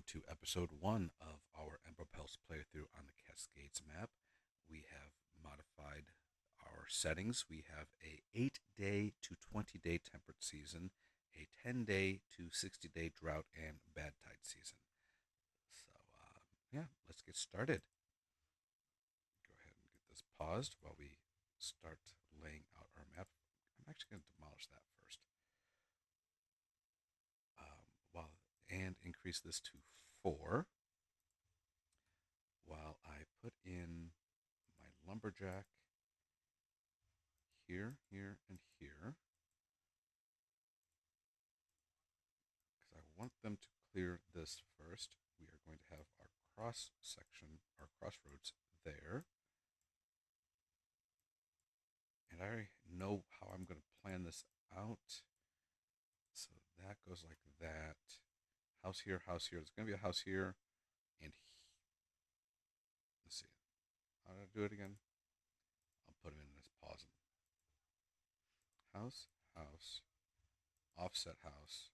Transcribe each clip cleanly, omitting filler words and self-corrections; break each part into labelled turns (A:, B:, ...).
A: to episode 1 of our Ember Pelts playthrough on the Cascades map. We have modified our settings. We have a 8-day to 20-day temperate season, a 10-day to 60-day drought and bad tide season. So, let's get started. Go ahead and get this paused while we start laying out our map. I'm actually going to demolish that first. And increase this to 4 while I put in my lumberjack here, here, and here, because I want them to clear this first. We are going to have our cross section, our crossroads there. And I know how I'm going to plan this out. So that goes like that. House here, house here. There's going to be a house here. And let's see. How did I do it again? I'll put it in this pause. House, house, offset house.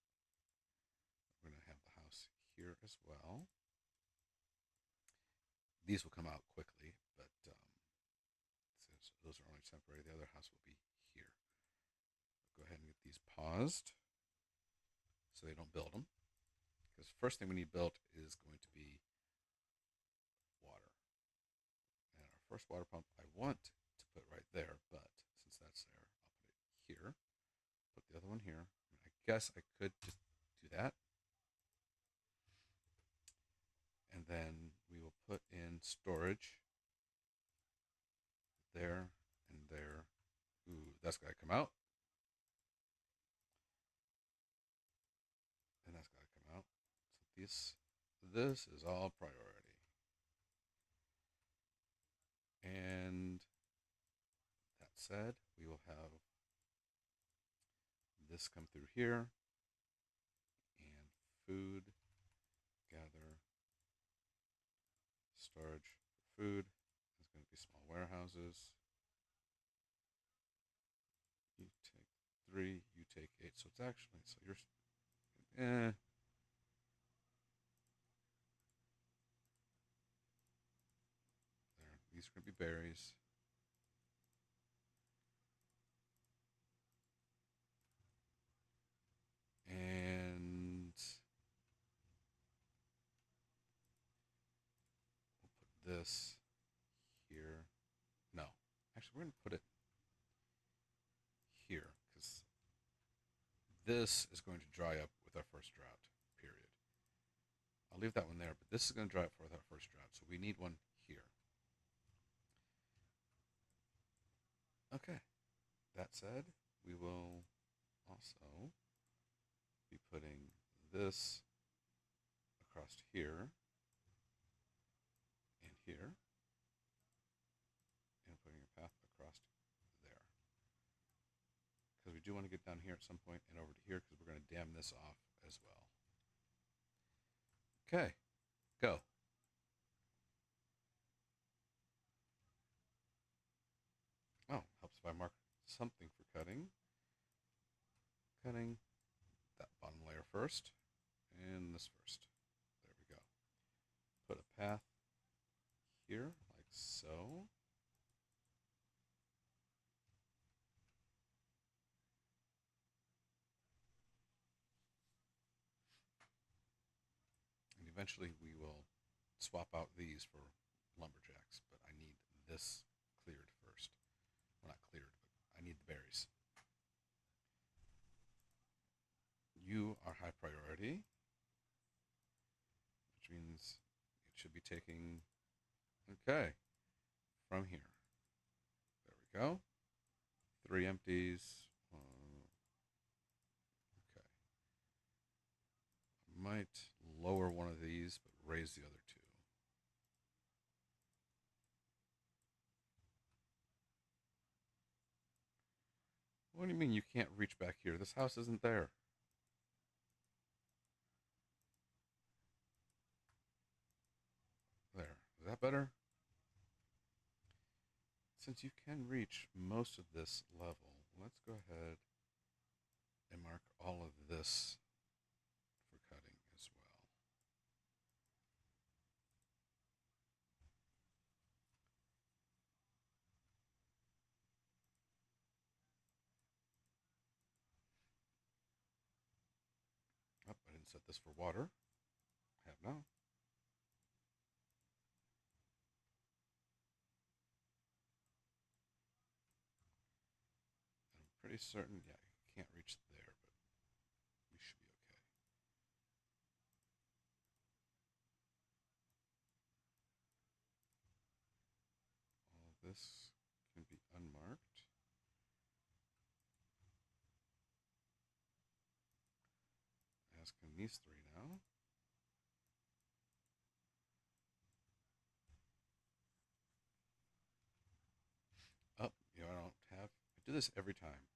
A: We're going to have the house here as well. These will come out quickly, but since those are only temporary, the other house will be here. Go ahead and get these paused so they don't build them. Because the first thing we need built is going to be water. And our first water pump I want to put right there, but since that's there, I'll put it here. Put the other one here. I guess I could just do that. And then we will put in storage there and there. Ooh, that's got to come out. And that's got to come out. So this is all priority. And that said, we will have this come through here. And food, gather, storage for food. There's going to be small warehouses. You take 3, you take 8. So it's actually, so you're, there. These are going to be berries. And we'll put this here. No, actually, we're going to put it here because this is going to dry up with our first drought, period. I'll leave that one there, but this is going to dry up with our first drought, so we need one here. Okay, that said, we will also be putting this across here and here, and putting a path across there. Because we do want to get down here at some point and over to here because we're going to dam this off as well. Okay, go. Oh, helps if I mark something for cutting. Cutting that bottom layer first and this first. There we go. Put a path here like so. And eventually we will swap out these for lumberjacks, but I need this cleared first. Well, not cleared, but I need the berries. You are high priority, which means it should be taking, okay, from here. There we go. 3 empties. Okay. I might lower one of these, but raise the other 2. What do you mean you can't reach back here? This house isn't there. There. Is that better? Since you can reach most of this level, let's go ahead and mark all of this for cutting as well. set this for water. I have now. And I'm pretty certain, yeah, you can't reach there, but we should be okay. All this can be unmarked. Asking these three now. Oh, you know, I don't have. I do this every time.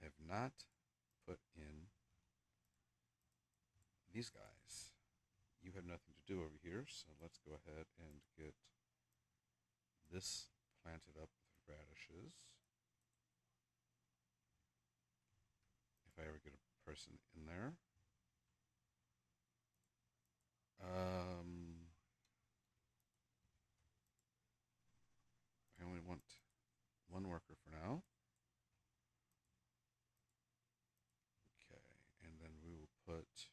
A: I have not put in these guys. You have nothing to do over here, so let's go ahead and get this planted up with radishes. If I ever get a person in there. I only want one worker for now. Okay, and then we will put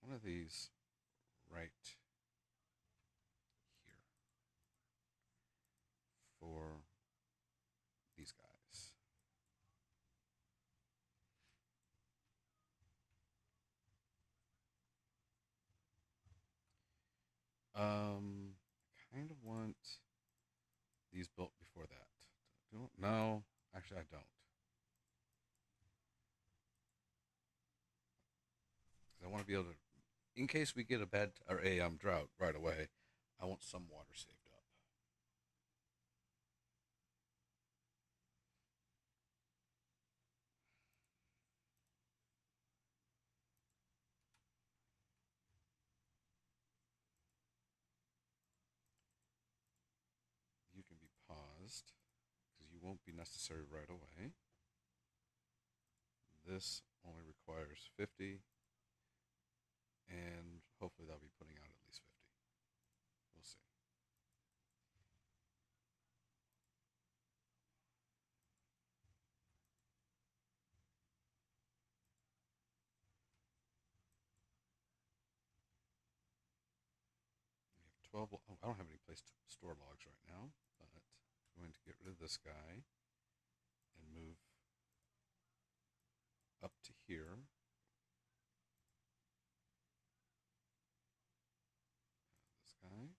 A: one of these right here for these guys. Kind of want these built before that. No, actually I don't. Because I want to be able to, in case we get a bad or a drought right away, I want some water saved up. You can be paused because you won't be necessary right away. This only requires 50, and hopefully they'll be putting out at least 50. We'll see. We have 12. Oh, I don't have any place to store logs right now, but I'm going to get rid of this guy and move up to here. This guy.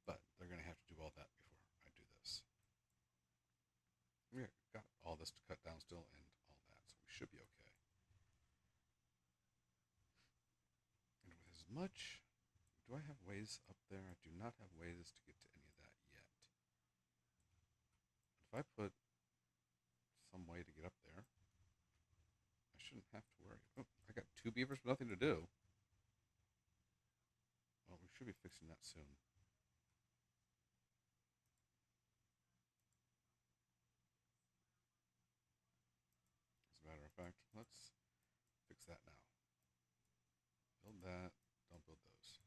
A: But they're going to have to do all that before I do this. We got all this to cut down still and all that, so we should be okay. And with as much, do I have ways up there? I do not have ways to get to any of that yet. If I put some way to get up there, I shouldn't have to worry. Oh, I got 2 beavers with nothing to do. Well, we should be fixing that soon. As a matter of fact, let's fix that now. Build that. Don't build those.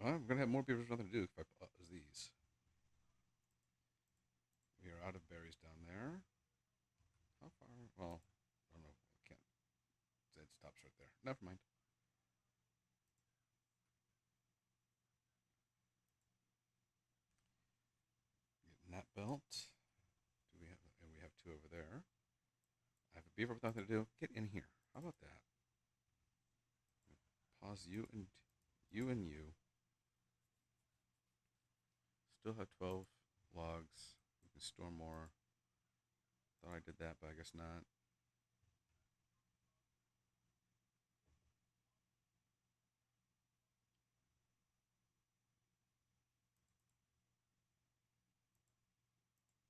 A: I'm going to have more beavers with nothing to do if I put these. We are out of berries down there. How far? Well, I don't know. I can't. It stops right there. Never mind. Getting that built. Do we have? And we have 2 over there. I have a beaver with nothing to do. Get in here. How about that? Pause you and you and you. Still have 12 logs. We can store more. Thought I did that, but I guess not.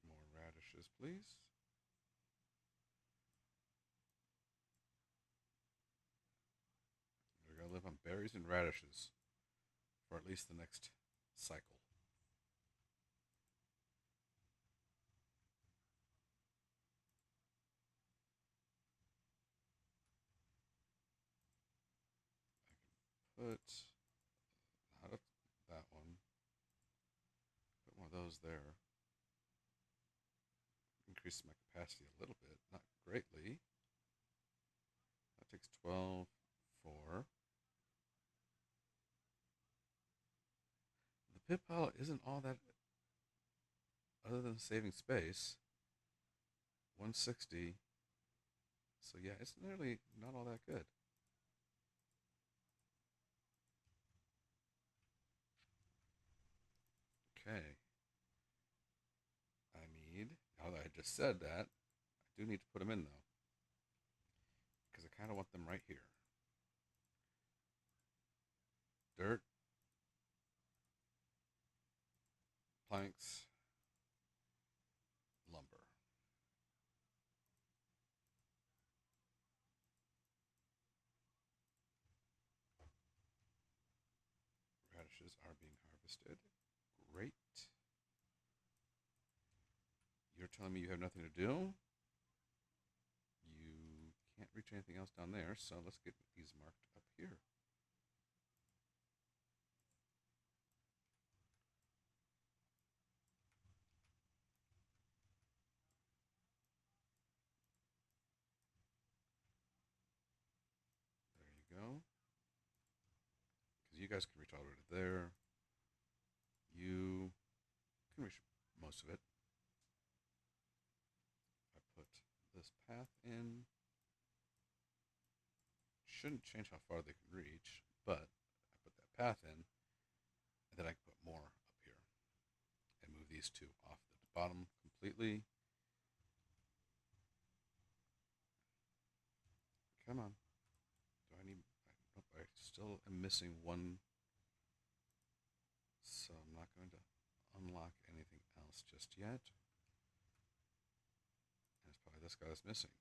A: More radishes, please. We're going to live on berries and radishes for at least the next cycle. put not that one. Put one of those there. Increases my capacity a little bit, not greatly. That takes 12, 4. The pit pile isn't all that, other than saving space. 160. So yeah, it's nearly not all that good. Okay. Now that I just said that, I do need to put them in though. Because I kind of want them right here. Dirt, planks, lumber. Radishes are being harvested. Great. You're telling me you have nothing to do? You can't reach anything else down there, so let's get these marked up here. There you go. Because you guys can reach all the way to there. You can reach most of it. I put this path in. Shouldn't change how far they can reach, but I put that path in, and then I can put more up here and move these two off the bottom completely. Come on. Do I need... Nope, I still am missing one, so I'm not going to unlock anything else just yet. And it's probably this guy that's missing.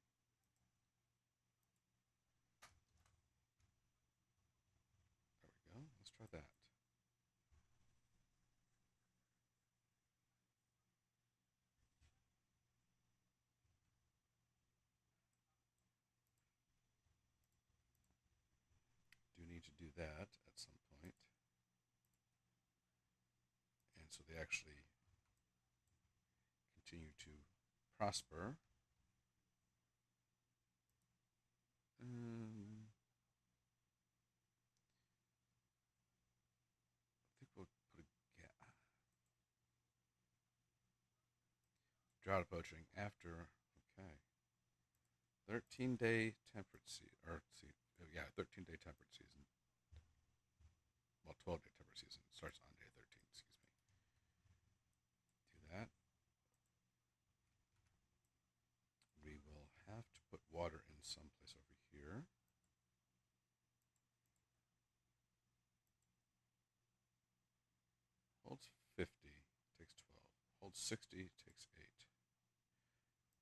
A: There we go. Let's try that. Do need to do that at some point. And so they actually continue to prosper. I think we'll put a drought poaching after. Okay. 13-day temperate season, or yeah, 13-day temperate season. Well, 12-day temperate season. It starts on day 13, excuse me. Do that. We will have to put water in someplace over here. Holds 50, takes 12. Holds 60, takes 8.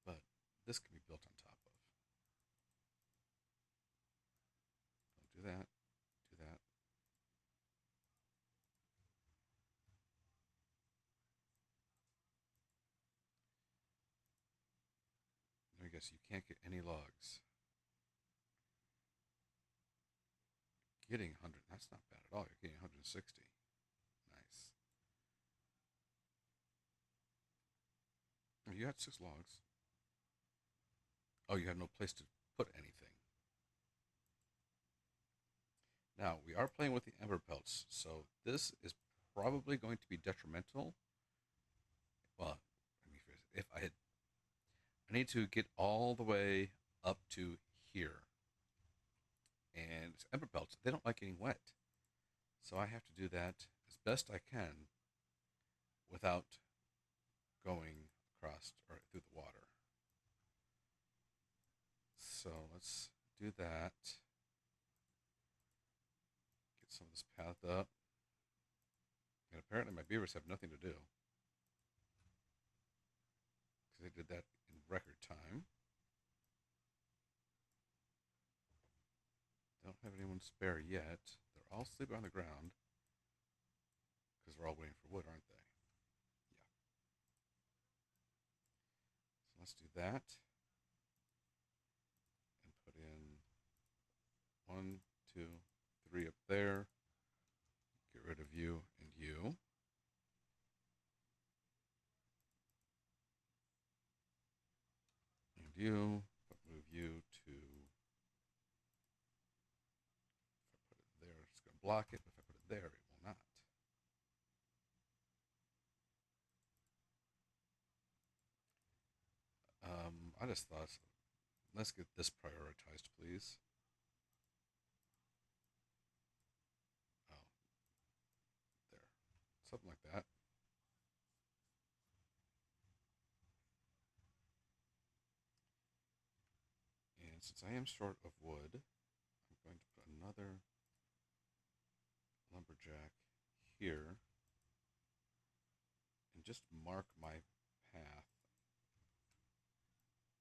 A: But this can be built on top of. Don't do that. Do that. I guess you can't get any logs. Getting 100, that's not bad at all. You're getting 160. Nice. Oh, you had 6 logs. Oh, you had no place to put anything. Now, we are playing with the Ember Pelts, so this is probably going to be detrimental. Well, let me phrase it. If I need to get all the way up to here. And it's Ember Pelts, they don't like getting wet. So I have to do that as best I can without going across or through the water. So let's do that. Get some of this path up. And apparently my beavers have nothing to do. Because they did that in record time. Don't have anyone spare yet. They're all sleeping on the ground. Because they're all waiting for wood, aren't they? Yeah. So let's do that. And put in 1, 2, 3 up there. rid of you and you. And you, but move you to, if I put it there, it's going to block it. If I put it there, it will not. I just thought, let's get this prioritized, please. Oh, there. Something like that. And since I am short of wood, I'm going to put another lumberjack here and just mark my path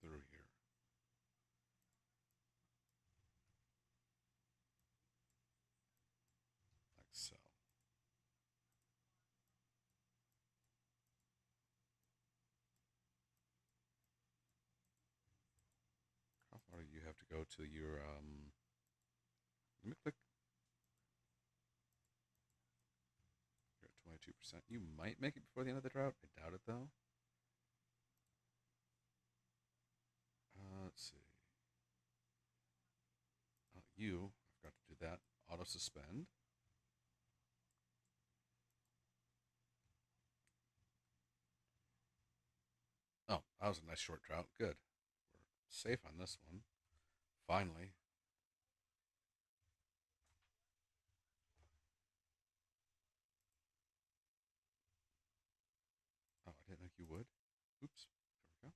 A: through here. Like so. How far do you have to go to your, let me click, you're at 22%. You might make it before the end of the drought. I doubt it though. Let's see. You, I forgot to do that. Auto suspend. Oh, that was a nice short drought. Good. We're safe on this one. Finally. Oh, I didn't think you would. Oops. There we go.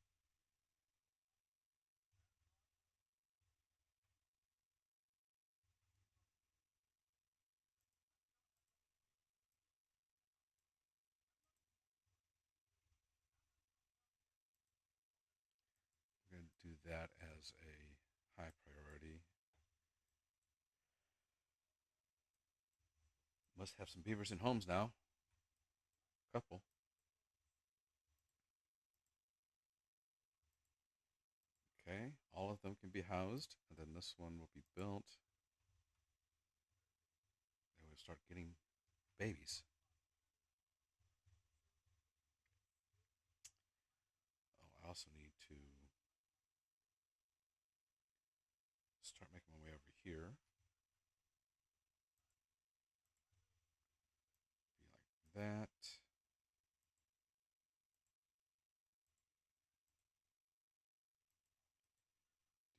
A: We're going to do that as a high priority. Must have some beavers in homes now. A couple. Okay. All of them can be housed. And then this one will be built. They will start getting babies. Oh, I also need to start making my way over here. Be like that.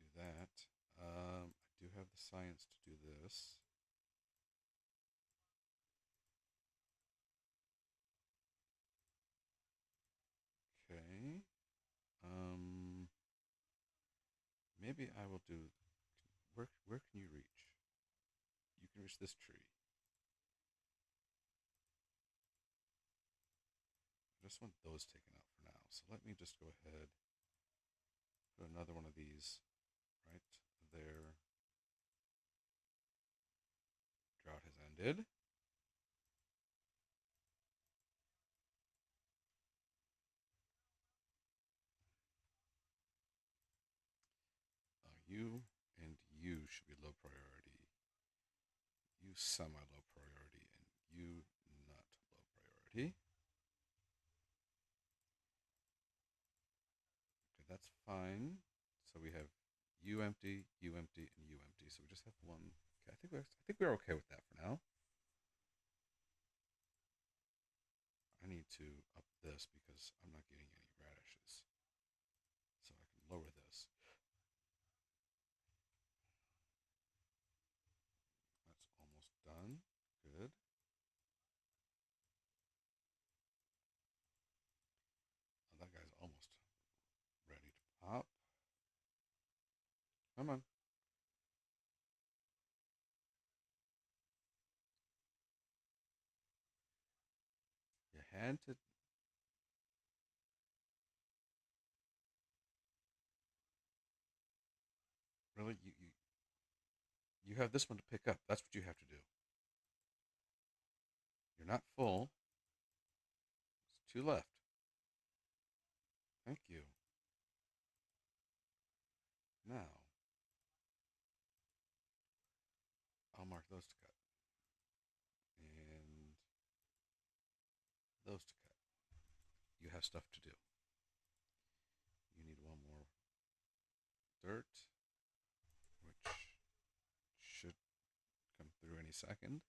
A: Do that. I do have the science to do this. Okay. Um, Maybe I will do. Where can you reach? You can reach this tree. I just want those taken out for now. So let me just go ahead, put another one of these right there. Drought has ended. You and you should be low priority. You semi low priority, and you not low priority. Okay, that's fine. So we have you empty, and you empty. So we just have one. Okay, I think we're okay with that for now. I need to up this because I'm not getting any radishes. So I can lower this. That's almost done. Good. Oh, that guy's almost ready to pop. Come on. You had to. Really? You have this one to pick up. That's what you have to do. You're not full. There's two left. Thank you. Now, I'll mark those to cut. And have stuff to do. You need one more dirt, which should come through any second.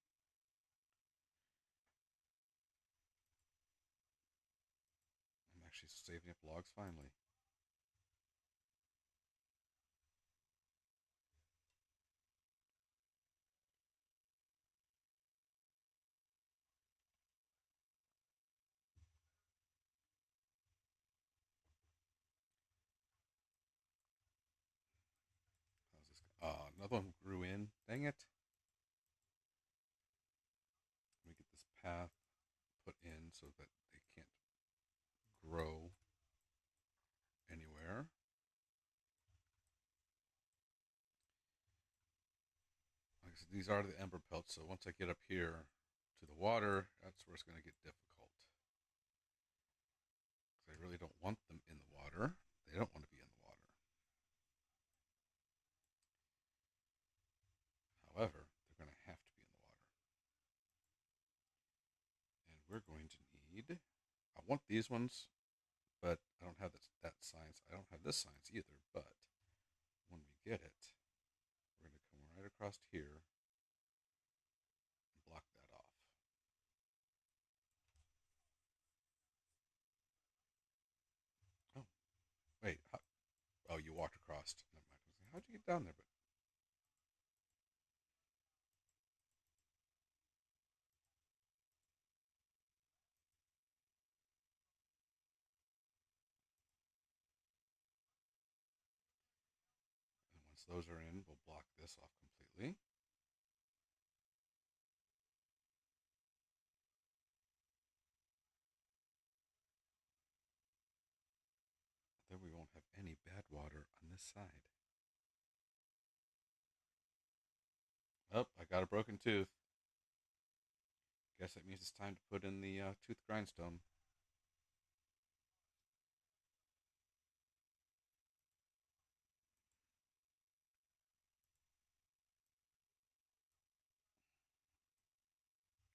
A: I'm actually saving up logs finally. How's this? Another one grew in. Dang it. Let me get this path put in so that they can't grow anywhere. Like I said, these are the Ember Pelts, so once I get up here to the water, that's where it's going to get difficult. Because I really don't want them in the water. They don't want to be in the water. However, they're going to have to be in the water. And we're going to need... I want these ones, but I don't have that science. I don't have this science either, but when we get it, we're going to come right across here and block that off. Oh, wait. Oh, you walked across. Never mind. How'd you get down there? But and once those are in, we'll block this off completely. Then we won't have any bad water on this side. Oh, I got a broken tooth. Guess that means it's time to put in the tooth grindstone.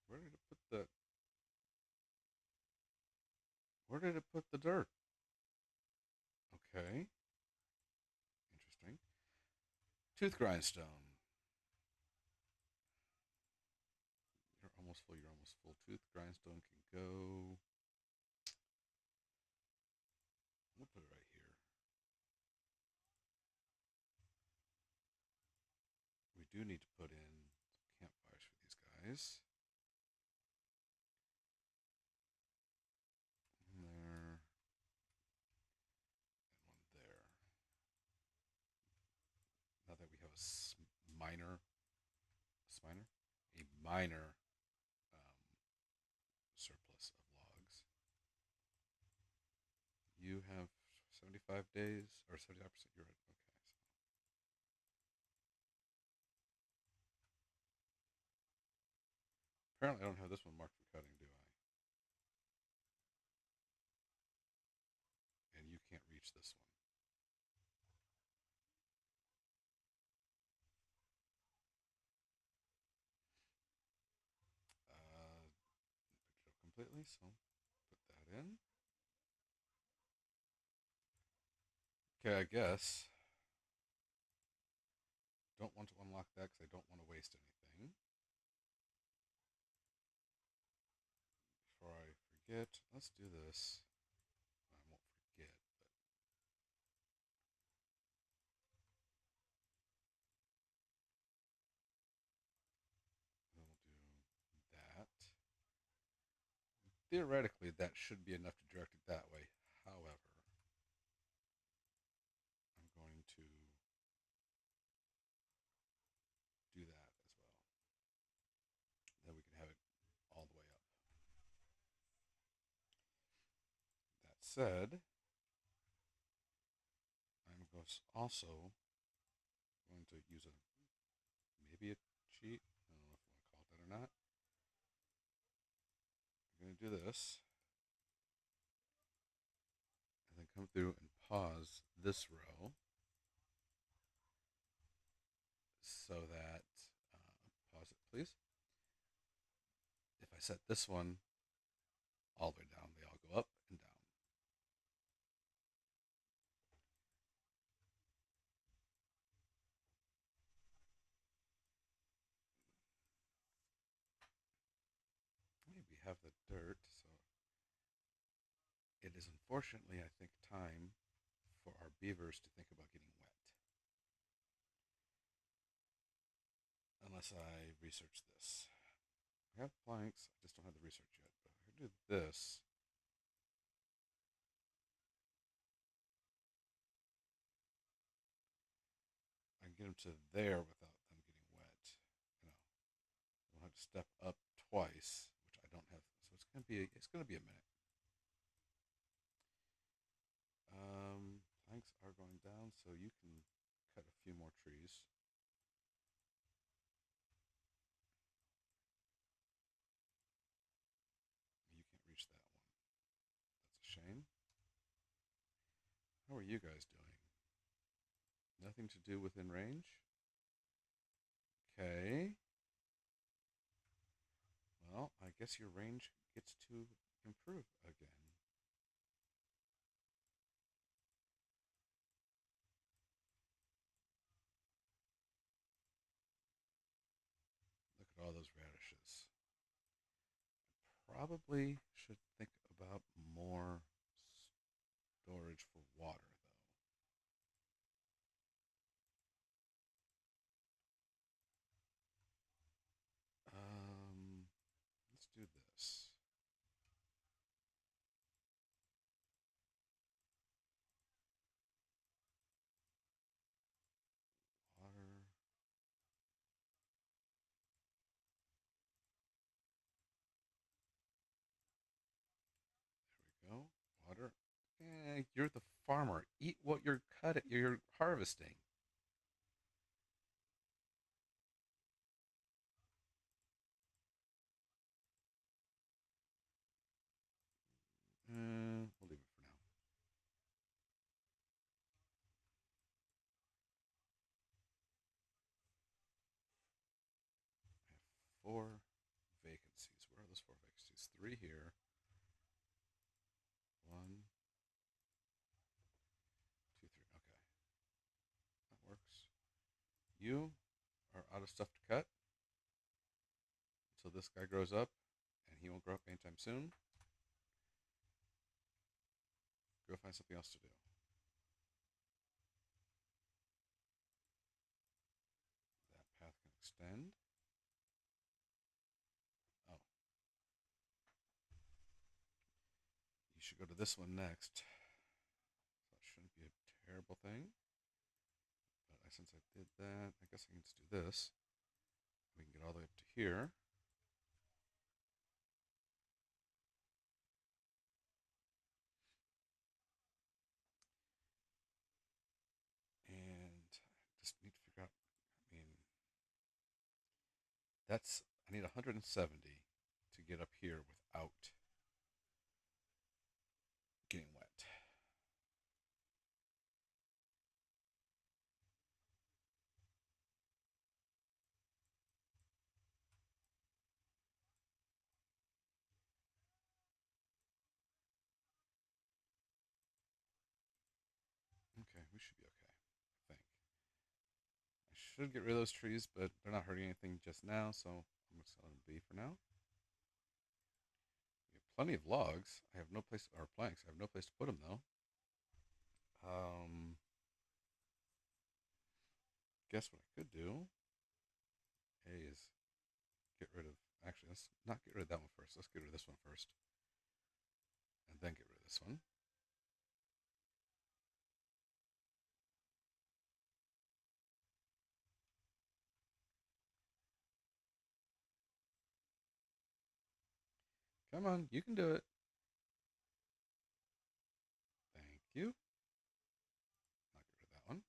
A: Where did it put the... Where did it put the dirt? Okay. Interesting. Tooth grindstone. You're almost full. You're almost full. Tooth grindstone can go... We'll put it right here. We do need to put in some campfires for these guys. One there. And one there. Now that we have a minor... Sminer? A minor surplus of logs. You have 75 days, or 75%, you're right. Okay. Apparently I don't have this one marked for cutting, do I? And you can't reach this one. Picked it up completely, so put that in. Okay, I guess. Don't want to unlock that because I don't want to waste anything. Before I forget, let's do this. I won't forget, but we'll do that. Theoretically, that should be enough to direct it that way. However, I'm going to do that as well. Then we can have it all the way up. That said, I'm also going to use maybe a cheat. I don't know if you want to call it that or not. I'm going to do this and then come through and pause this row so that, pause it please. If I set this one all the way down, they all go up and down. have the dirt, so it is unfortunately, I think, time for our beavers to think about getting wet. Unless I research this. I have planks, I just don't have the research yet. But if I do this, I can get them to there without them getting wet. You know, I don't have to step up twice, which I don't have. So it's gonna be a minute. Planks are going down, so you can cut a few more trees. You can't reach that one. That's a shame. How are you guys doing? Nothing to do within range? Okay. Well, I guess your range gets to improve again. Look at all those radishes. Probably should think about more storage for water, though. Let's do this. Water. There we go. Water. You're the farmer. Eat what you're cutting. You're harvesting. We'll leave it for now. I have four vacancies. Where are those four vacancies? Three here. One, two, three. Okay, that works. You are out of stuff to cut until this guy grows up, and he won't grow up anytime soon. Go find something else to do. That path can extend. Oh, you should go to this one next. So that shouldn't be a terrible thing. But since I did that, I guess I can just do this. We can get all the way up to here. And I just need to figure out, I mean, I need 170 to get up here without getting wet. Okay, we should be okay, I think. I should get rid of those trees, but they're not hurting anything just now, so I'm just going to let them be for now. We have plenty of logs. I have no place, or planks. I have no place to put them, though. Um, guess what I could do? Is get rid of. Actually, let's not get rid of that one first. Let's get rid of this one first, and then get rid of this one. Come on, you can do it. Thank you. Not get rid of that one.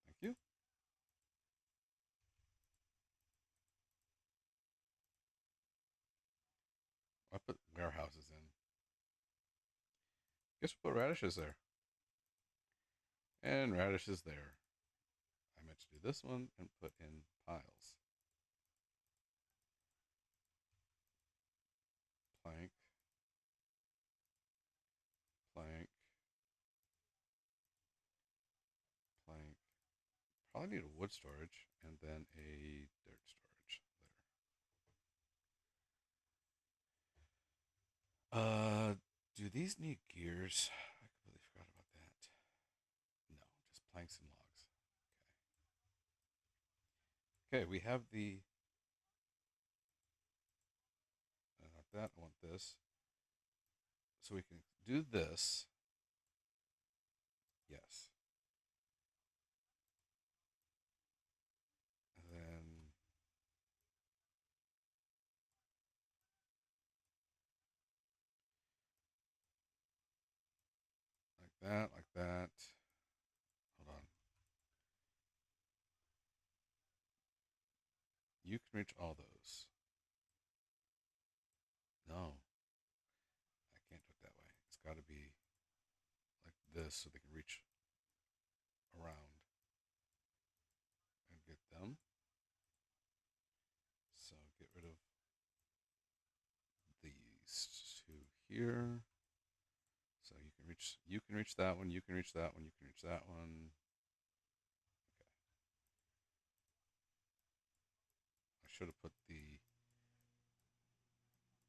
A: Thank you. I put warehouses in. Guess we'll put radishes there. And radishes there. I meant to do this one and put in piles. Plank, plank, plank. Probably need a wood storage and then a dirt storage there. these need gears? I completely forgot about that. No, just planks and logs. Okay. Okay, we have the. I want that. I want this. So we can do this. Yes. And then like that, like that. Hold on. You can reach all those. No, I can't do it that way. It's got to be like this so they can reach around and get them. So get rid of these two here. So you can reach that one, you can reach that one, you can reach that one. Okay. I should have put the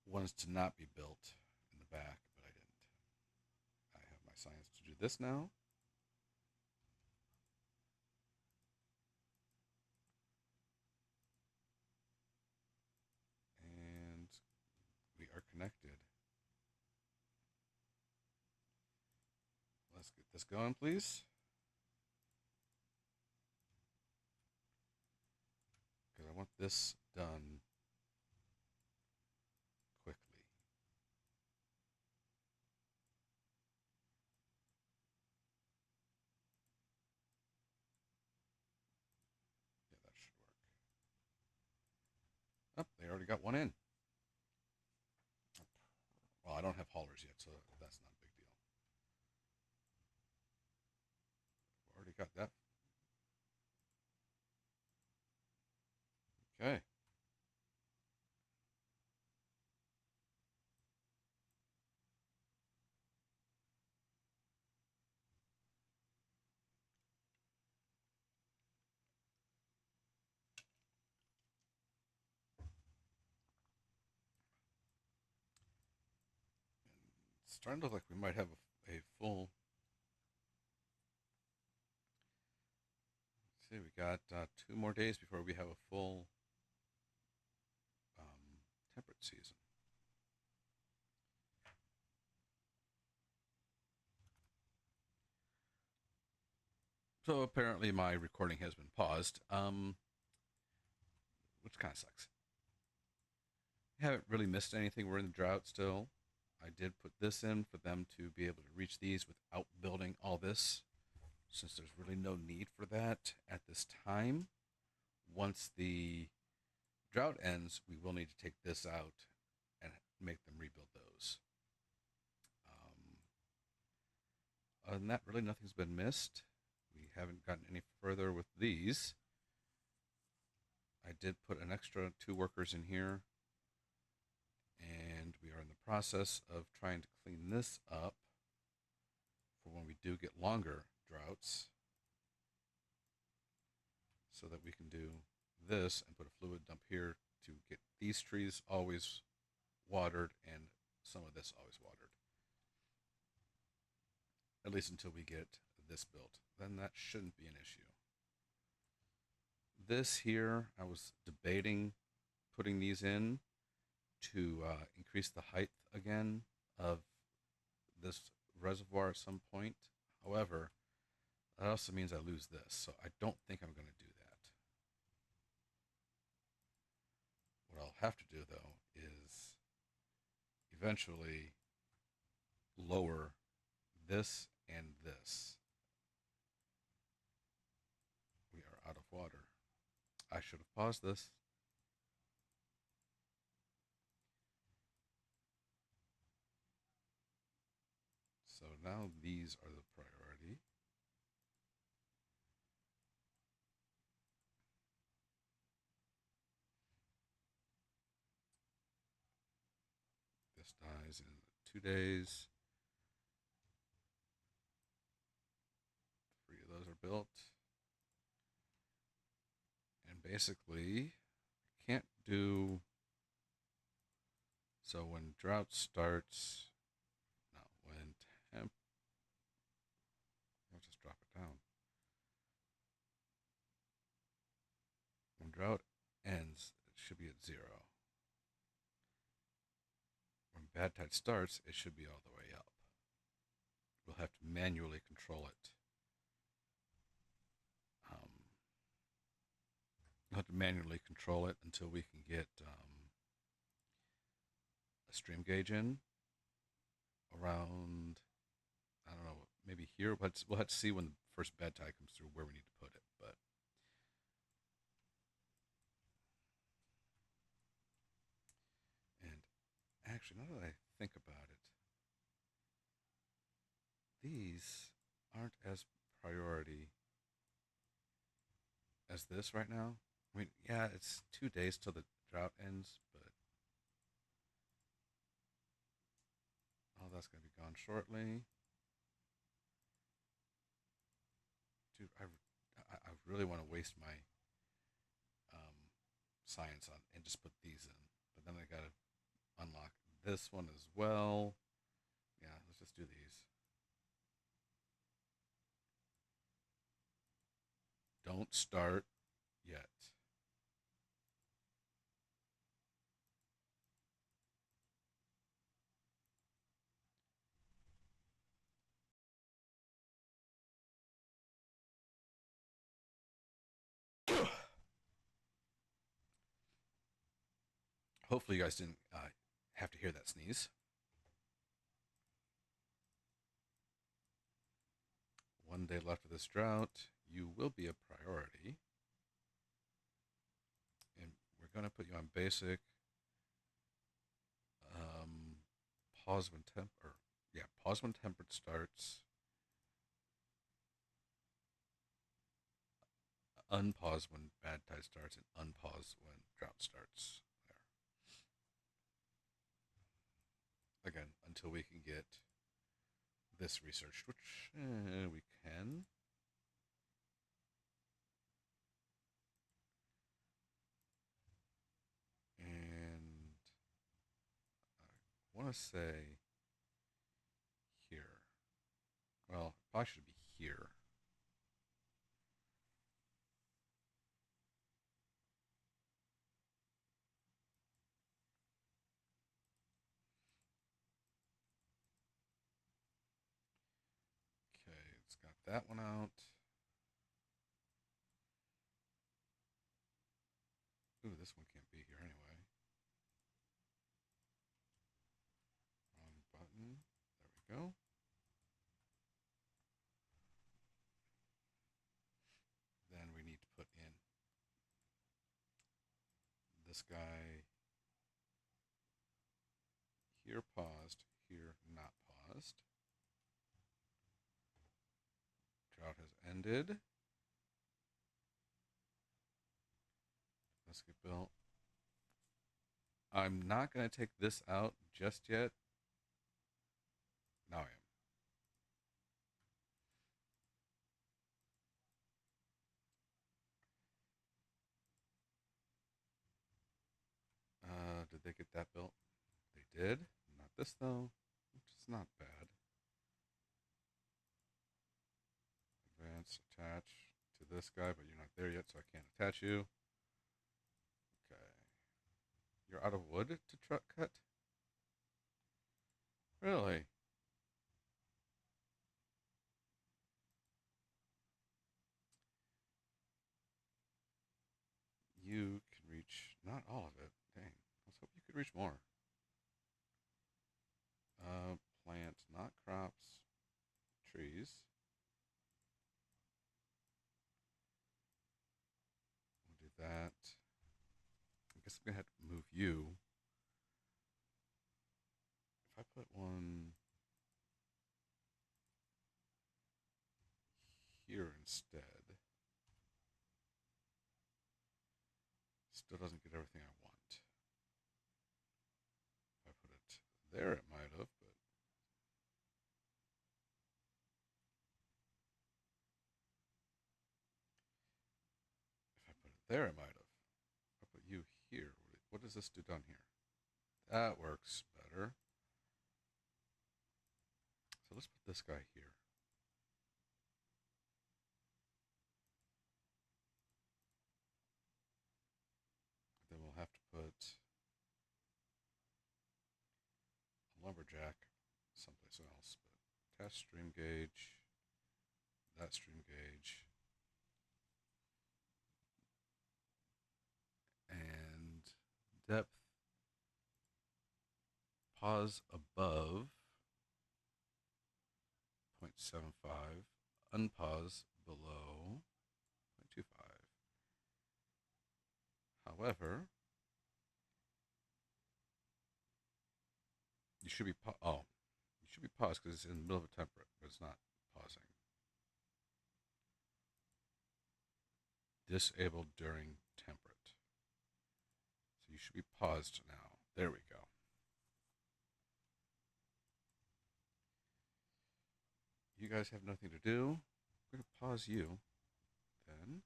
A: ones to not be built in the back, but I didn't. I have my science to do this now. And we are connected. Let's get this going, please. Because I want this done quickly. Yeah, that should work. Oh, they already got one in. Well, I don't have haulers yet, so that's not a big deal. Already got that. Okay. It's starting to look like we might have a full. Let's see, we got 2 more days before we have a full temperate season. So apparently my recording has been paused, which kind of sucks. I haven't really missed anything. We're in the drought still. I did put this in for them to be able to reach these without building all this, since there's really no need for that at this time. Once the drought ends, we will need to take this out and make them rebuild those. Other than that, really nothing's been missed. We haven't gotten any further with these. I did put an extra 2 workers in here, and we are in the process of trying to clean this up for when we do get longer droughts, so that we can do this and put a fluid dump here to get these trees always watered and some of this always watered, at least until we get this built. Then that shouldn't be an issue. This here, I was debating putting these in to increase the height again of this reservoir at some point. However, that also means I lose this, so I don't think I'm going to do that. What I'll have to do, though, is eventually lower this and this. We are out of water. I should have paused this. So now these are the priority. This dies in 2 days. 3 of those are built. And basically, I can't do. So when drought starts, no, drought ends, it should be at 0. When bad tide starts, it should be all the way up. We'll have to manually control it. We'll have to manually control it until we can get a stream gauge in around, I don't know, maybe here. We'll have to see when the first bad tide comes through where we need to put it. But and actually, now that I think about it, these aren't as priority as this right now. I mean, yeah, it's 2 days till the drought ends, but all that's going to be gone shortly. Dude, I really want to waste my science on and just put these in, but then I got to unlock this one as well. Yeah, let's just do these. Don't start yet. Hopefully you guys didn't have to hear that sneeze. One day left of this drought. You will be a priority. And we're going to put you on basic. Pause when pause when temperate starts. Unpause when bad tide starts, and unpause when drought starts. There. Again, until we can get this researched, which we can. And I want to say here. Well, it probably should be here. Okay, it's got that one out. Ooh, this one can't be here anyway. Wrong button. There we go. Then we need to put in this guy here paused, here not paused. Drought has ended. Let's get built. I'm not going to take this out just yet. Now I am. Did they get that built? They did. Not this though, which is not bad. Advance, attach to this guy, but you're not there yet, so I can't attach you. Okay. You're out of wood to truck cut? Really? You can reach not all of it. Dang. Let's hope you could reach more. Plant, not crops, trees. We'll do that. I guess I'm gonna have to move you. If I put one here instead, still doesn't get everything I want. If I put it there, it might have, but if I put it there, it might have. If I put you here, what does this do down here? That works better. So let's put this guy here. jack someplace else. But test stream gauge, that stream gauge, and depth pause above 0.75, unpause below 0.25. However, you should be you should be paused because it's in the middle of a temperate, but it's not pausing. Disabled during temperate. So you should be paused now. There we go. You guys have nothing to do. I'm going to pause you then.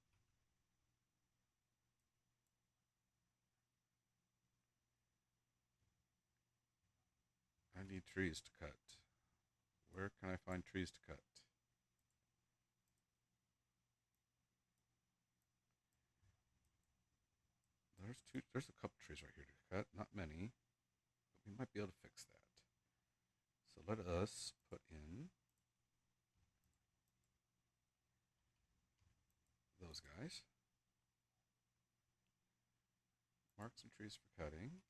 A: I need trees to cut. Where can I find trees to cut? There's a couple trees right here to cut, not many, but we might be able to fix that. So let us put in those guys. Mark some trees for cutting.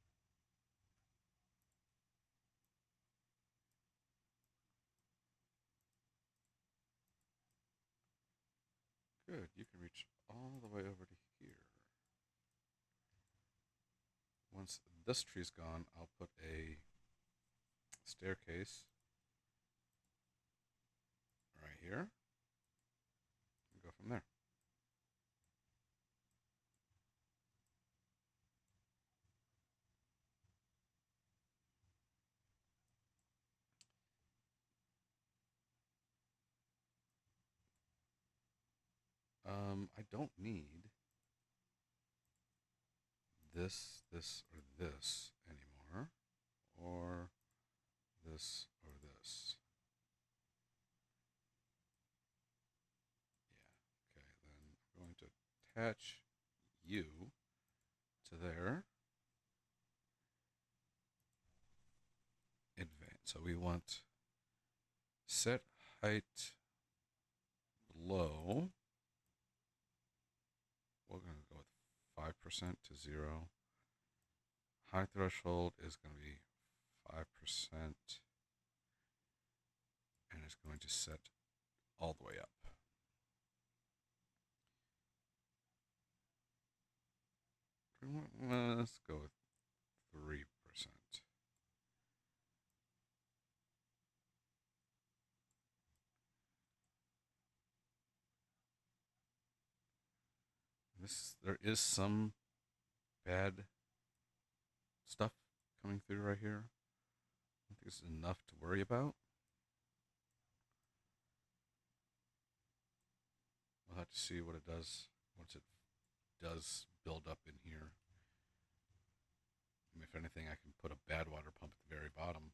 A: Good, you can reach all the way over to here. Once this tree's gone, I'll put a staircase right here and go from there. I don't need this, or this anymore, or this, or this. Yeah, okay, then I'm going to attach you to there. Advance. So we want set height below. We're going to go with 5% to 0. High threshold is going to be 5%. And it's going to set all the way up. Let's go with 3%. There is some bad stuff coming through right here. I think it's enough to worry about. We'll have to see what it does once it does build up in here. If anything, I can put a bad water pump at the very bottom.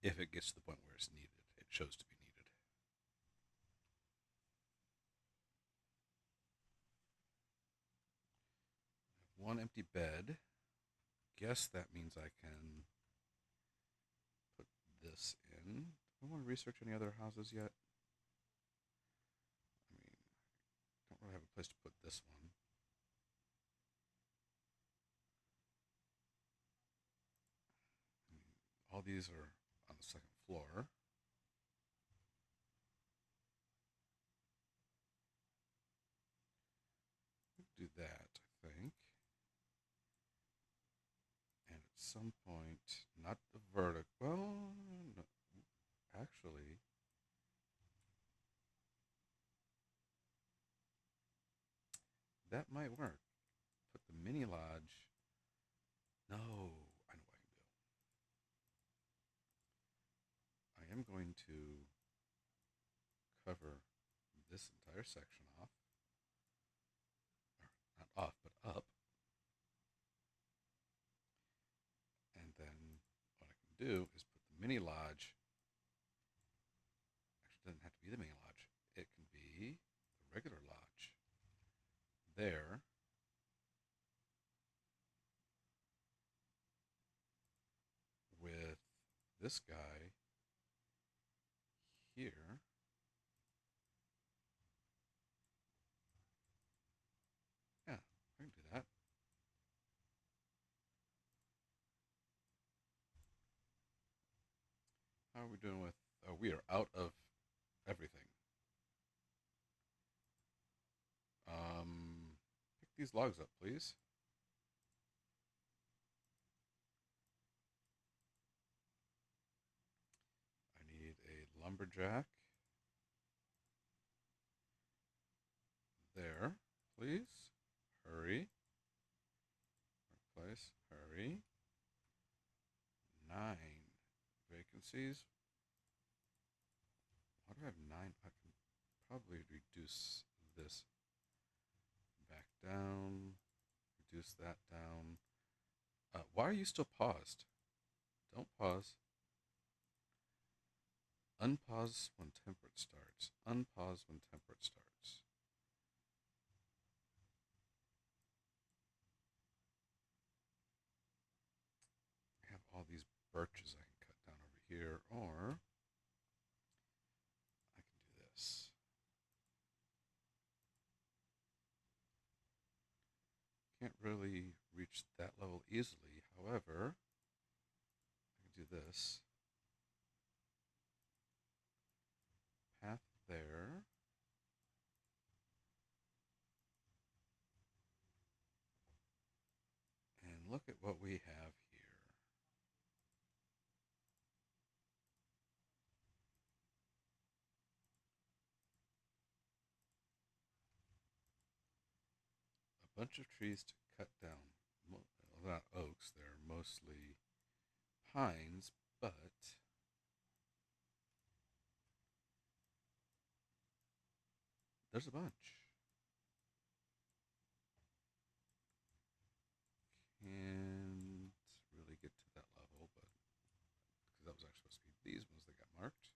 A: If it gets to the point where it's needed, it shows to be needed. One empty bed. Guess that means I can put this in. I don't want to research any other houses yet. I mean, I don't really have a place to put this one. All these are on the second floor. Do that, I think. And at some point, not the vertical. Well, no, actually, that might work. Put the mini lodge. No, I know what I can do. I am going to cover this entire section off. Or not off, but up. And then what I can do is put the mini lodge. Actually, it doesn't have to be the mini lodge. It can be the regular lodge. There. this guy here. Yeah, I can do that. How are we doing with... Oh, we are out of everything. Pick these logs up, please. I need a lumberjack. There, please. Hurry. Workplace, hurry. 9 vacancies. Why do I have 9? I can probably reduce this back down. Reduce that down. Why are you still paused? Don't pause. Unpause when temperate starts. Unpause when temperate starts. I have all these birches I can cut down over here, or I can do this. Can't really reach that level easily. However, I can do this. Path there. And look at what we have here. A bunch of trees to cut down. Well, not oaks, they're mostly pines, but there's a bunch. Can't really get to that level, but because that was actually supposed to be these ones that got marked.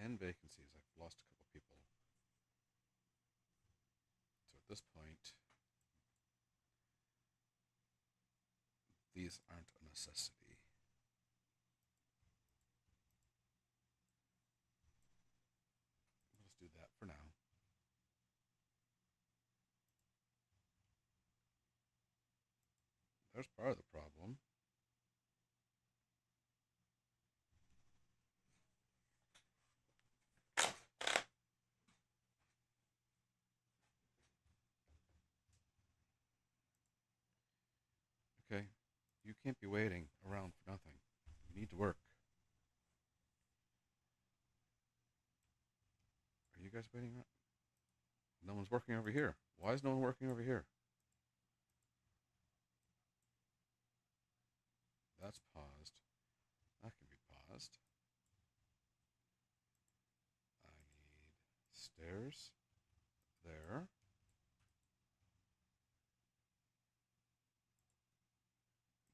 A: Ten vacancies. I've lost a couple people. So at this point, these aren't a necessity. Let's do that for now. There's part of the problem. Okay, you can't be waiting around for nothing. You need to work. Are you guys waiting around? No one's working over here. Why is no one working over here? That's paused. That can be paused. I need stairs there.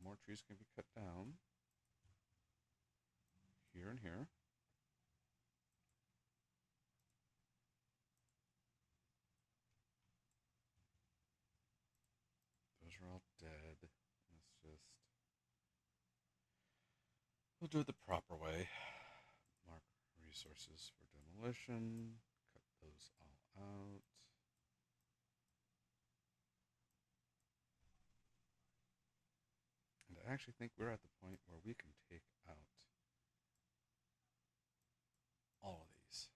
A: More trees can be cut down. Here and here. Those are all dead. Let's just... We'll do it the proper way. Mark resources for demolition. Cut those all out. And I actually think we're at the point where we can take out all of these.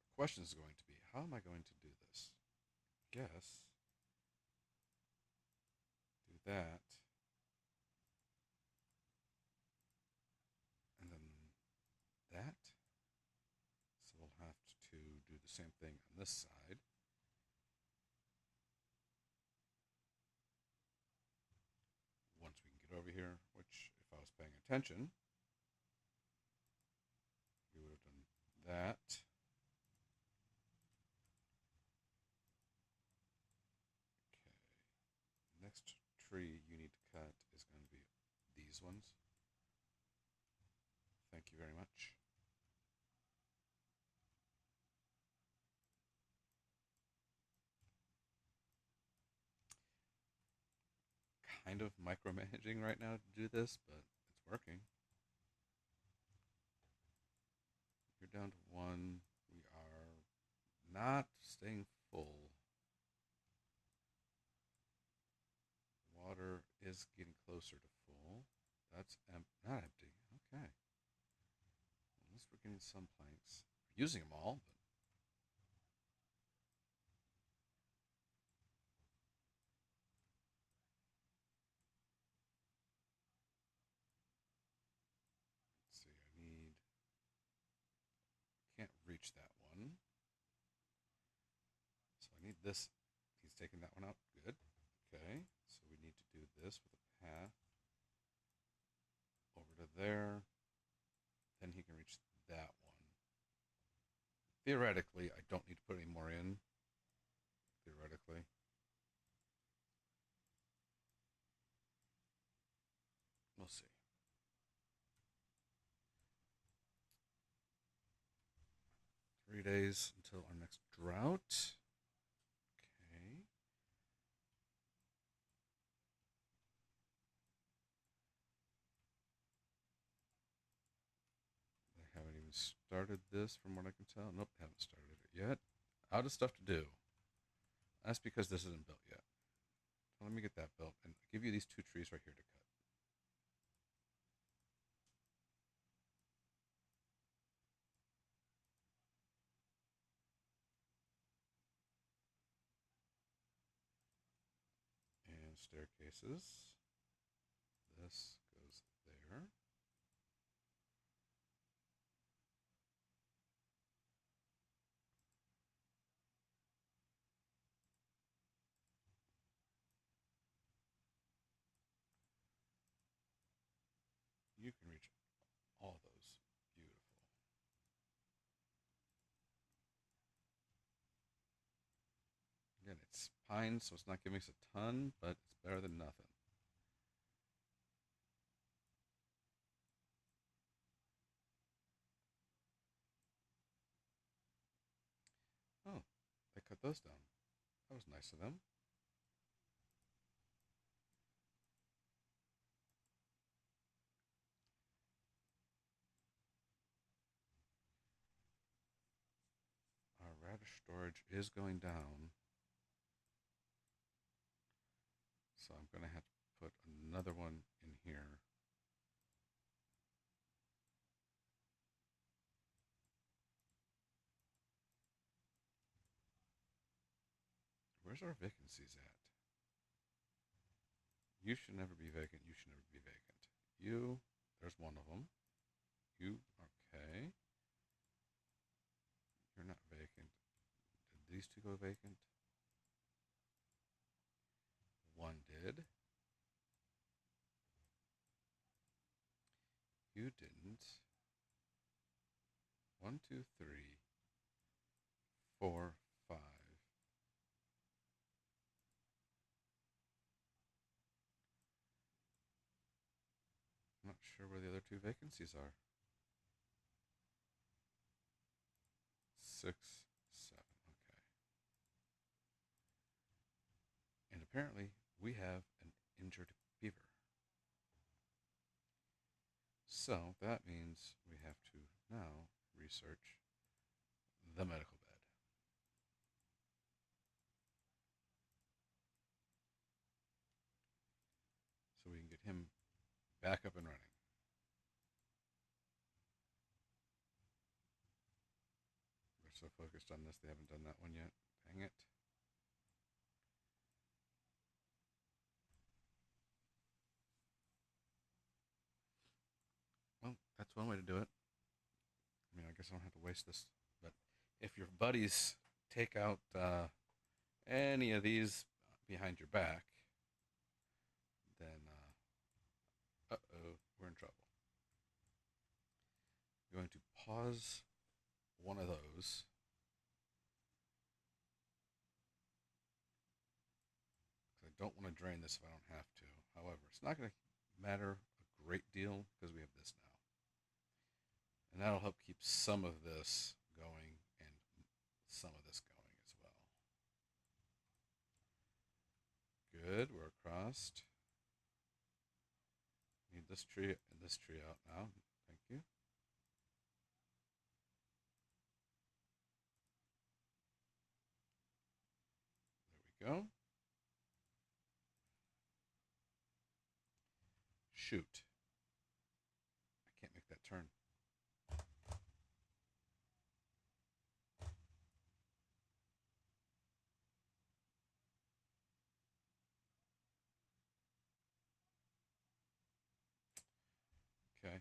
A: The question is going to be, how am I going to do this? Guess do that, and then that. So we'll have to do the same thing on this side. Once we can get over here, which if I was paying attention, we would have done that. Okay. Next tree you need to cut is going to be these ones. Thank you very much. Kind of micromanaging right now to do this, but it's working. You're down to one. We are not staying full. Water is getting closer to full. That's not empty. Okay. At least we're getting some planks. We're using them all, but let's see. I need. Can't reach that one. So I need this. He's taking that one out. Good. Okay. So we need to do this with a path over to there. Then he can reach that one. Theoretically, I don't need to put any more in. Theoretically. We'll see. Three days until our next drought. Okay. They haven't even started this from what I can tell. Nope, haven't started it yet. Out of stuff to do. That's because this isn't built yet. So let me get that built and I'll give you these two trees right here to cut. And staircases. This goes there. You can reach all those. Beautiful. Again, it's pine, so it's not giving us a ton, but it's better than nothing. Oh, they cut those down. That was nice of them. Our radish storage is going down. So I'm going to have to put another one in here. Where's our vacancies at? You should never be vacant. You should never be vacant. You, there's one of them. You, okay. You're not vacant. Did these two go vacant? One did. You didn't. 1, 2, 3, 4, 5. I'm not sure where the other two vacancies are. 6, 7. Okay. And apparently we have an injured beaver. So that means we have to now research the medical bed. So we can get him back up and running. We're so focused on this, they haven't done that one yet. Dang it. Well, that's one way to do it. I mean, I guess I don't have to waste this. But if your buddies take out any of these behind your back, then uh-oh, we're in trouble. I'm going to pause one of those. I don't want to drain this if I don't have to. However, it's not going to matter a great deal because we have this now. And that'll help keep some of this going and some of this going as well. Good, we're across. Need this tree and this tree out now. Thank you. There we go. Shoot. I can't make that turn. Okay.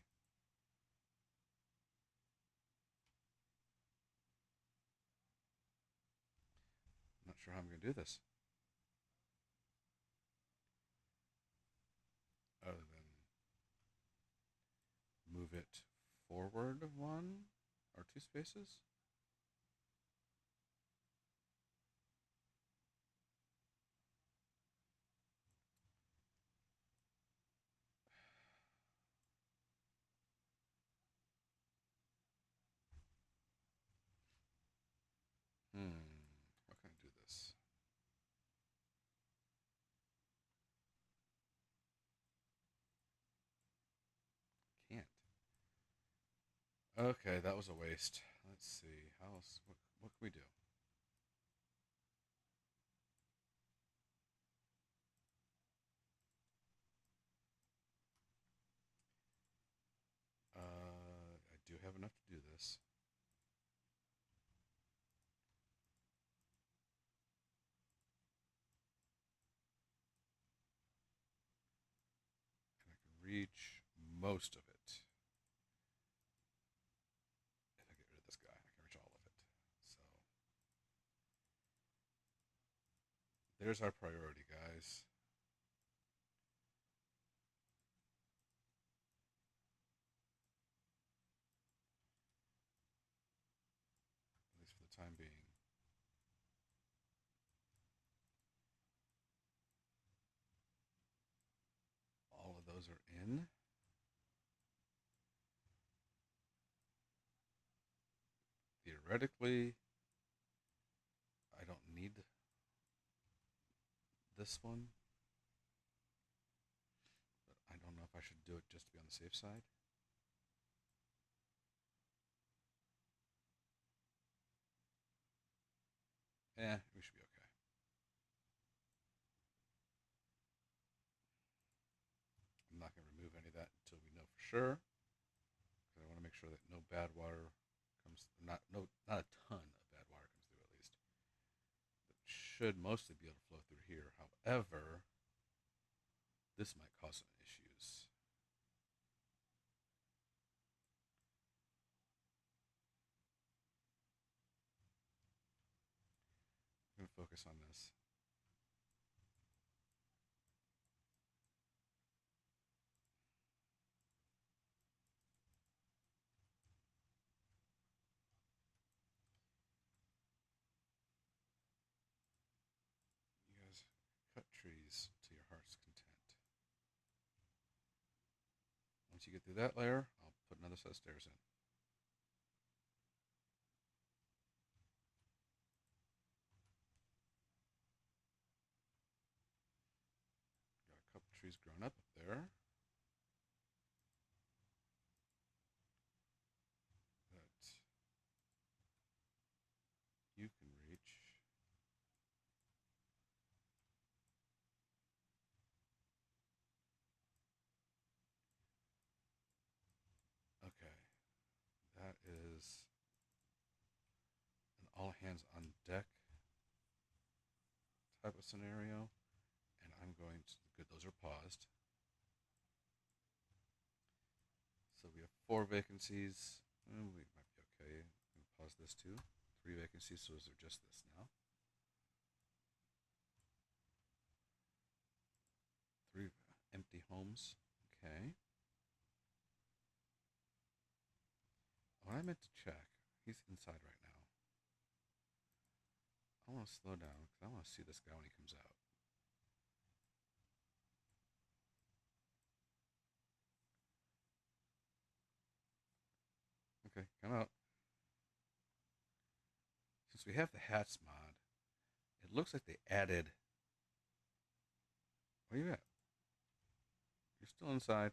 A: Not sure how I'm going to do this. Other than move it forward one or two spaces. How can I do this? Can't. Okay, that was a waste. Let's see. How else? What can we do? I do have enough to do this. And I can reach most of it. If I get rid of this guy, I can reach all of it. So there's our priority, guys. At least for the time being. All of those are in. Theoretically, I don't need this one. But I don't know if I should do it just to be on the safe side. We should be okay. I'm not going to remove any of that until we know for sure. Because I want to make sure that no bad water comes, not a ton of bad water comes through at least. It should mostly be able to flow through here. However, this might cause some issues. I'm going to focus on this. You guys cut trees to your heart's content. Once you get through that layer, I'll put another set of stairs in. Got a couple trees grown up there. That you can reach. Okay. That is an all hands on deck type of scenario. And I'm going to, good, those are paused. So we have 4 vacancies. We might be okay. I'm going to pause this too. 3 vacancies, so those are just this now. 3 empty homes. Okay. What I meant to check, he's inside right now. I want to slow down because I want to see this guy when he comes out. Come out. Since we have the hats mod, it looks like they added. Where you at? You're still inside.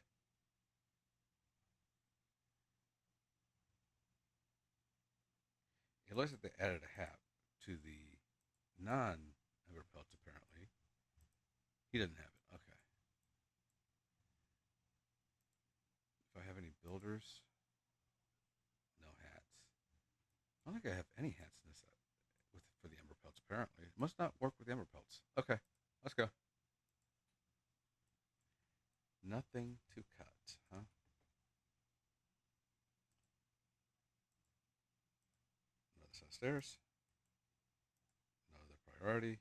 A: It looks like they added a hat to the non-Ember Pelts, apparently. He doesn't have it. Okay. If I have any builders, no hats. I don't think I have any hats in this for the Ember Pelts, apparently. It must not work with the Ember Pelts. Okay, let's go. Nothing to cut, huh? Another set of stairs. Another priority.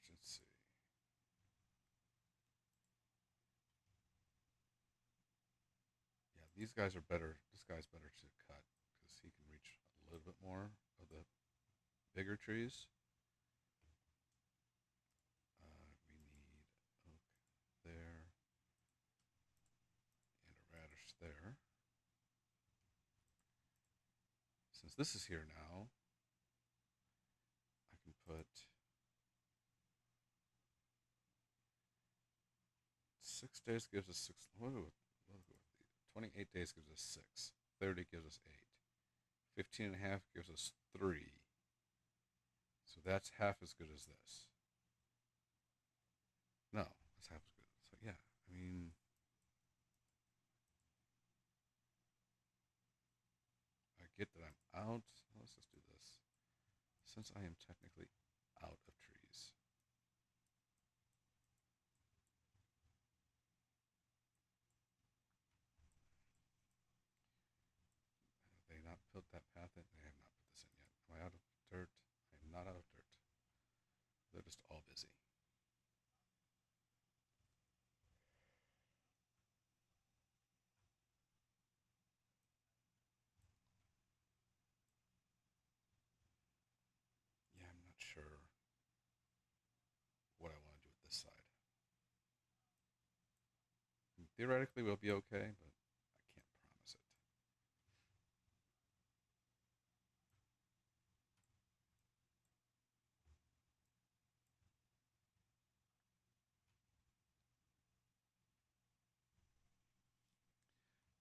A: Let's see. Yeah, these guys are better. This guy's better to cut because he can reach a little bit more of the bigger trees. We need oak there and a radish there. Since this is here now, I can put 6 days gives us six. What do we 28 days gives us 6. 30 gives us 8. 15 and a half gives us 3. So that's half as good as this. No, that's half as good. So yeah, I mean, I get that I'm out. Let's just do this. Since I am technically out of trees. Have they not put that path in? They have not put this in yet. Am I out of dirt? I am not out of dirt. They're just all busy. Yeah, I'm not sure what I want to do with this side. Theoretically, we'll be okay, but I can't promise it.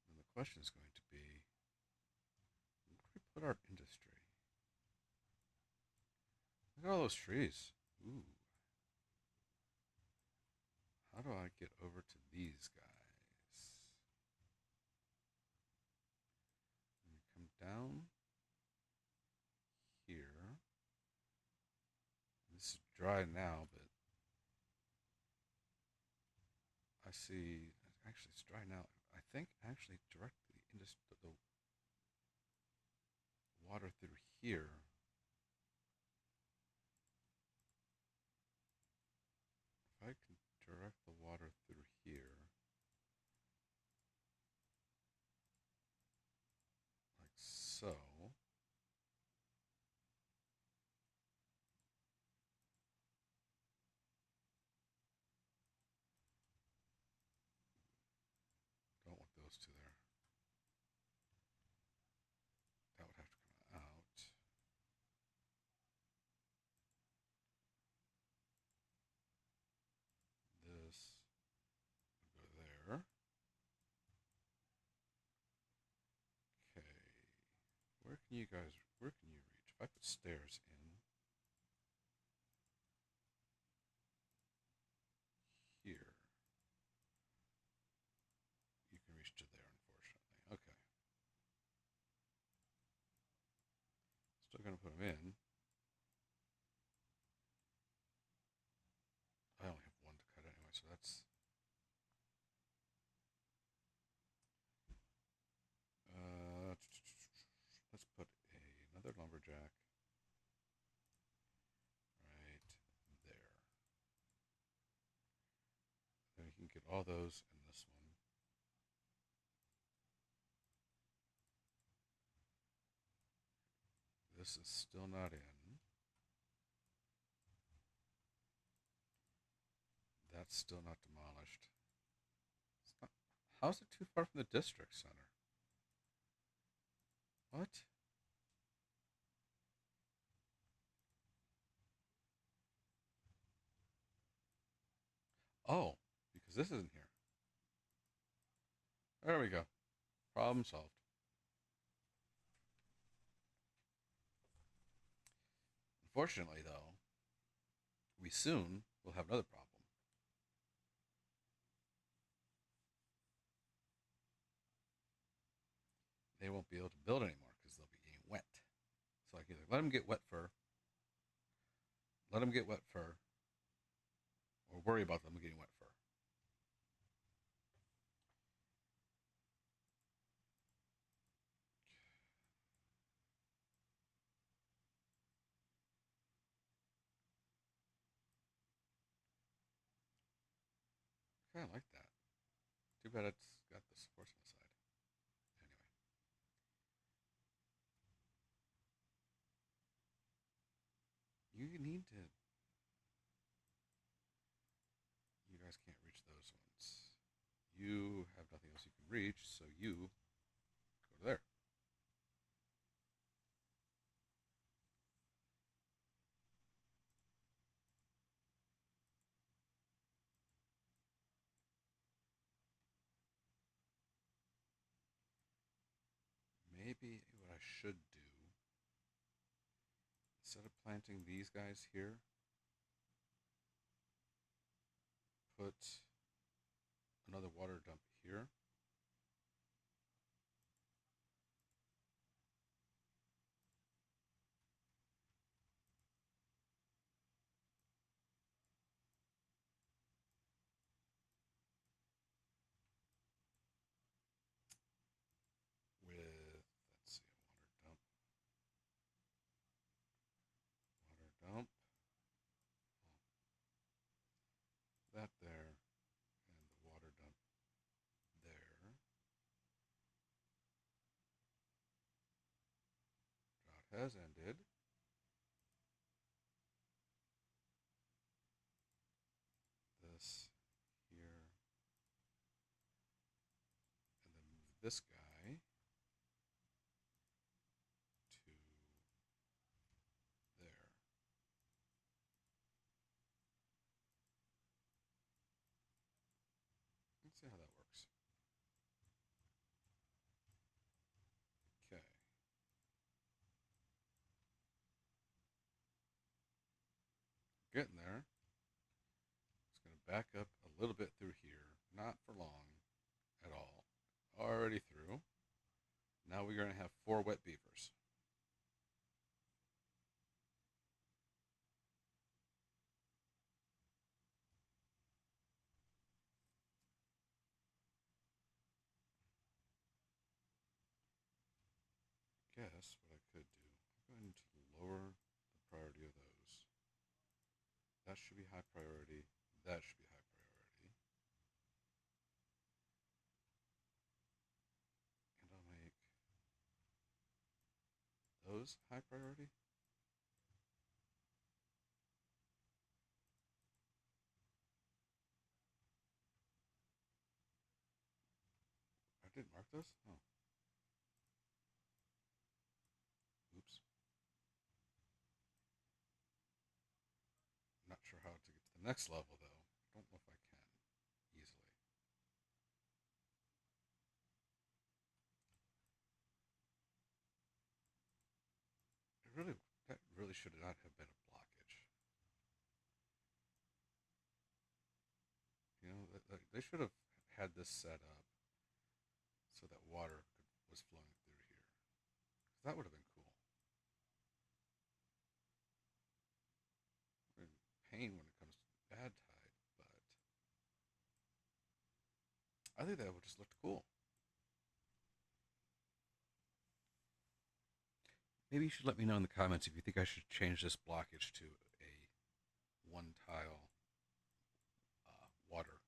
A: And the question is going to be, where do we put our industry? Look at all those trees. Ooh. How do I get over to these guys? And come down here. This is dry now, but I see. Actually, it's dry now. I think actually directly into the water through here. If I can direct the water through here, like so. Don't want those two there. That would have to come out. This would go there. Okay. Where can you guys, where can you reach? If I put stairs in here, you can reach to there, unfortunately. Okay. Still going to put them in. I only have one to cut anyway, so that's... let's put another lumberjack right there. Then we can get all those in this one. this is still not in. That's still not demolished. It's not, how's it too far from the district center? What? Oh, because this isn't here. There we go. Problem solved. Unfortunately, though, we soon will have another problem. They won't be able to build anymore because they'll be getting wet. So I can either let them get wet fur, let them get wet fur, or worry about them getting wet fur. I kind of like that. Too bad it's got the supports on the side. Anyway. You need to. You guys can't reach those ones. You have nothing else you can reach, so you go to there. Maybe what I should do, instead of planting these guys here, put another water dump here. With, let's see, a water dump, that there, and the water dump there. Drought has ended. This here, and then move this guy to there. Let's see how that works. Okay. Getting there. It's going to back up a little bit through here. Not for long at all. Already through. Now we're going to have 4 wet beavers. Guess what I could do. I'm going to lower the priority of those. That should be high priority. That should be high priority. And I'll make those high priority. I didn't mark those? Oh. Oops. I'm not sure how to get to the next level, though. I don't know if I can easily. That really should not have been a blockage. You know, they should have had this set up so that water was flowing through here. That would have been cool. I'm in pain when it comes to bad tide, but I think that would just look cool. Maybe you should let me know in the comments if you think I should change this blockage to a 1-tile water.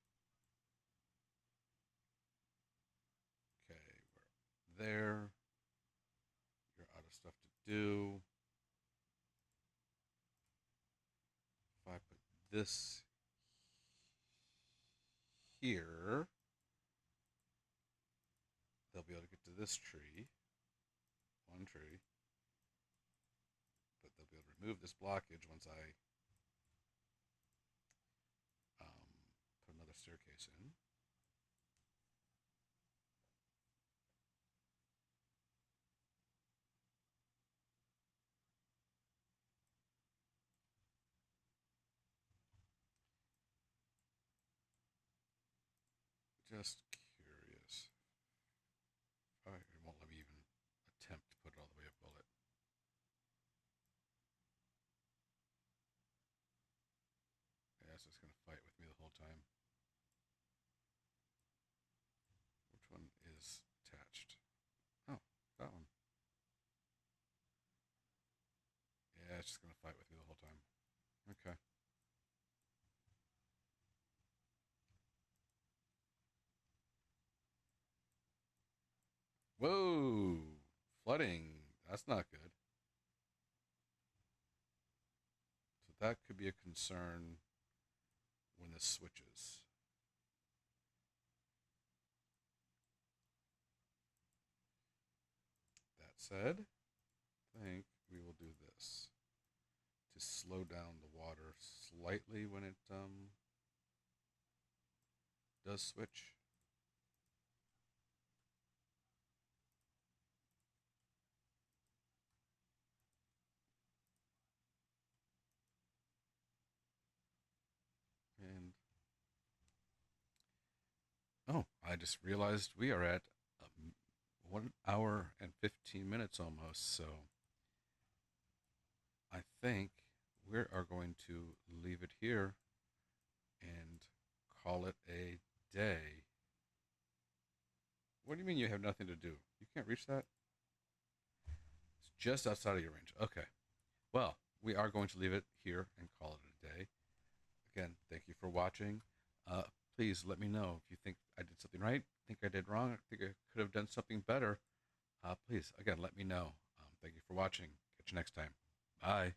A: Okay, we're there. You're out of stuff to do. this here, they'll be able to get to this tree, one tree, but they'll be able to remove this blockage once I put another staircase in. Just curious. Oh, it won't let me even attempt to put it all the way up, will it? Yeah, so it's going to fight with me the whole time. Which one is attached? Oh, that one. Yeah, it's just going to fight with me the whole time. Okay. Whoa! Flooding. That's not good. So that could be a concern when this switches. That said, I think we will do this to slow down the water slightly when it does switch. And oh, I just realized we are at 1 hour and 15 minutes almost. So I think we are going to leave it here and call it a day. What do you mean you have nothing to do? You can't reach that? It's just outside of your range. Okay. Well, we are going to leave it here and call it a day. Again, thank you for watching. Uh, Please let me know if you think I did something right, think I did wrong, think I could have done something better. Please, again, let me know. Thank you for watching. Catch you next time. Bye.